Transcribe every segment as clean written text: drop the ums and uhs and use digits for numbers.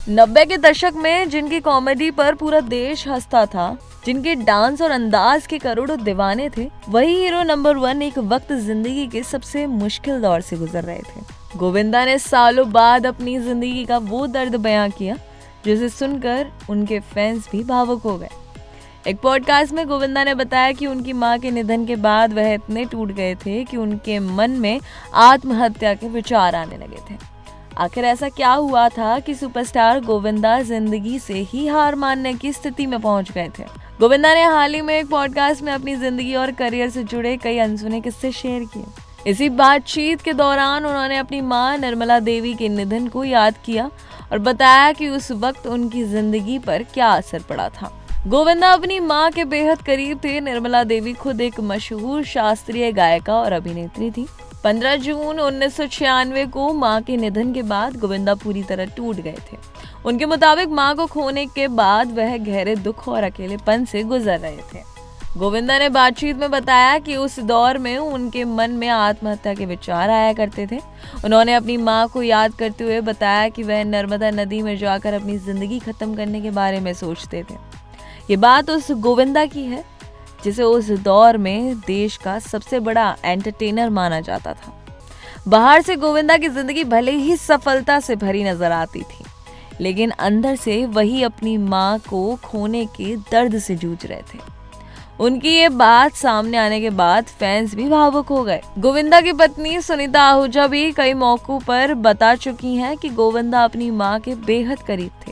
90 के दशक में जिनकी कॉमेडी पर पूरा देश हंसता था, जिनके डांस और अंदाज के करोड़ों दीवाने थे, वही हीरो नंबर 1 एक वक्त जिंदगी के सबसे मुश्किल दौर से गुजर रहे थे। गोविंदा ने सालों बाद अपनी जिंदगी का वो दर्द बयां किया जिसे सुनकर उनके फैंस भी भावुक हो गए। एक पॉडकास्ट में गोविंदा ने बताया कि उनकी मां के निधन के बाद वह इतने टूट गए थे कि उनके मन में आत्महत्या के विचार आने लगे थे। आखिर ऐसा क्या हुआ था कि सुपरस्टार गोविंदा जिंदगी से ही हार मानने की स्थिति में पहुंच गए थे? गोविंदा ने हाल ही में एक पॉडकास्ट में अपनी जिंदगी और करियर से जुड़े कई अनसुने किस्से शेयर किए। इसी बातचीत के दौरान उन्होंने अपनी मां निर्मला देवी के निधन को याद किया और बताया कि उस वक्त उनकी जिंदगी पर क्या असर पड़ा था। गोविंदा अपनी मां के बेहद करीब थे। निर्मला देवी खुद एक मशहूर शास्त्रीय गायिका और अभिनेत्री थी। 15 जून 1996 को मां के निधन के बाद गोविंदा पूरी तरह टूट गए थे। उनके मुताबिक मां को खोने के बाद वह गहरे दुख और अकेलेपन से गुजर रहे थे। गोविंदा ने बातचीत में बताया कि उस दौर में उनके मन में आत्महत्या के विचार आया करते थे। उन्होंने अपनी मां को याद करते हुए बताया कि वह नर्मदा नदी में जाकर अपनी जिंदगी खत्म करने के बारे में सोचते थे। ये बात उस गोविंदा की है जिसे उस दौर में देश का सबसे बड़ा एंटरटेनर माना जाता था। बाहर से गोविंदा की जिंदगी भले ही सफलता से भरी नजर आती थी, लेकिन अंदर से वही अपनी मां को खोने के दर्द से जूझ रहे थे। उनकी ये बात सामने आने के बाद फैंस भी भावुक हो गए। गोविंदा की पत्नी सुनीता आहूजा भी कई मौकों पर बता चुकी हैं कि गोविंदा अपनी मां के बेहद करीब थे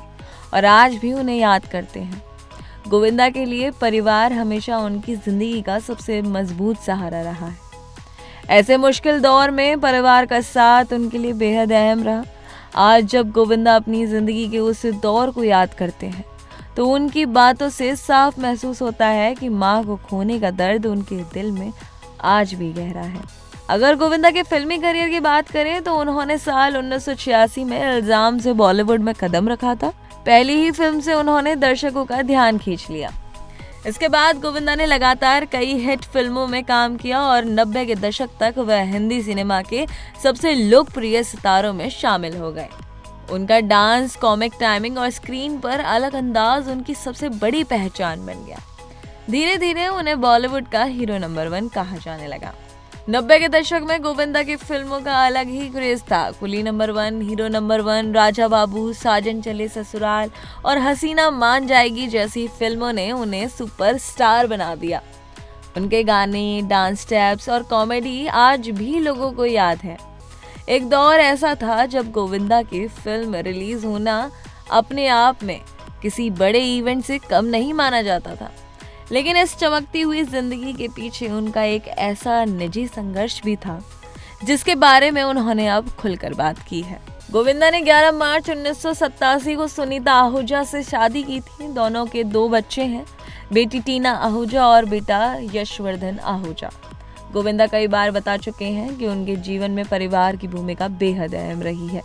और आज भी उन्हें याद करते हैं। गोविंदा के लिए परिवार हमेशा उनकी जिंदगी का सबसे मजबूत सहारा रहा है। ऐसे मुश्किल दौर में परिवार का साथ उनके लिए बेहद अहम रहा। आज जब गोविंदा अपनी जिंदगी के उस दौर को याद करते हैं तो उनकी बातों से साफ महसूस होता है कि मां को खोने का दर्द उनके दिल में आज भी गहरा है। अगर गोविंदा के फिल्मी करियर की बात करें तो उन्होंने साल 1986 में इल्जाम से बॉलीवुड में कदम रखा था। पहली ही फिल्म से उन्होंने दर्शकों का ध्यान खींच लिया। इसके बाद गोविंदा ने लगातार कई हिट फिल्मों में काम किया और 90 के दशक तक वह हिंदी सिनेमा के सबसे लोकप्रिय सितारों में शामिल हो गए। उनका डांस, कॉमिक टाइमिंग और स्क्रीन पर अलग अंदाज उनकी सबसे बड़ी पहचान बन गया। धीरे धीरे उन्हें बॉलीवुड का हीरो नंबर 1 कहा जाने लगा। 90 के दशक में गोविंदा की फिल्मों का अलग ही क्रेज था। कुली number 1, hero number 1, Raja Babu, साजन चले ससुराल और हसीना मान जाएगी जैसी फिल्मों ने उन्हें सुपरस्टार बना दिया। उनके गाने, डांस स्टेप्स और कॉमेडी आज भी लोगों को याद है। एक दौर ऐसा था जब गोविंदा की फिल्म रिलीज होना अपने आप में किसी बड़े इवेंट से कम नहीं माना जाता था। लेकिन इस चमकती हुई जिंदगी के पीछे उनका एक ऐसा निजी संघर्ष भी था जिसके बारे में उन्होंने अब खुलकर बात की है। गोविंदा ने 11 मार्च 1987 को सुनीता आहूजा से शादी की थी। दोनों के 2 बच्चे हैं, बेटी टीना आहूजा और बेटा यशवर्धन आहूजा। गोविंदा कई बार बता चुके हैं कि उनके जीवन में परिवार की भूमिका बेहद अहम रही है।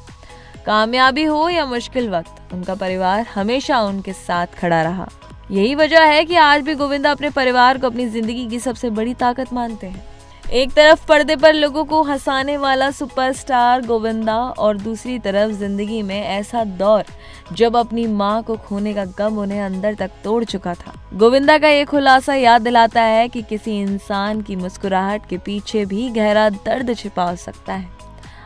कामयाबी हो या मुश्किल वक्त, उनका परिवार हमेशा उनके साथ खड़ा रहा। यही वजह है कि आज भी गोविंदा अपने परिवार को अपनी जिंदगी की सबसे बड़ी ताकत मानते हैं। एक तरफ पर्दे पर लोगों को हंसाने वाला सुपरस्टार गोविंदा और दूसरी तरफ जिंदगी में ऐसा दौर जब अपनी मां को खोने का गम उन्हें अंदर तक तोड़ चुका था। गोविंदा का ये खुलासा याद दिलाता है कि किसी इंसान की मुस्कुराहट के पीछे भी गहरा दर्द छिपा हो सकता है।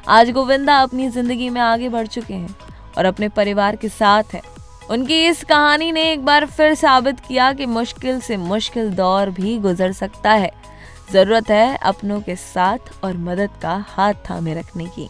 आज गोविंदा अपनी जिंदगी में आगे बढ़ चुके हैं और अपने परिवार के साथ हैं। उनकी इस कहानी ने एक बार फिर साबित किया कि मुश्किल से मुश्किल दौर भी गुजर सकता है। जरूरत है अपनों के साथ और मदद का हाथ थामे रखने की।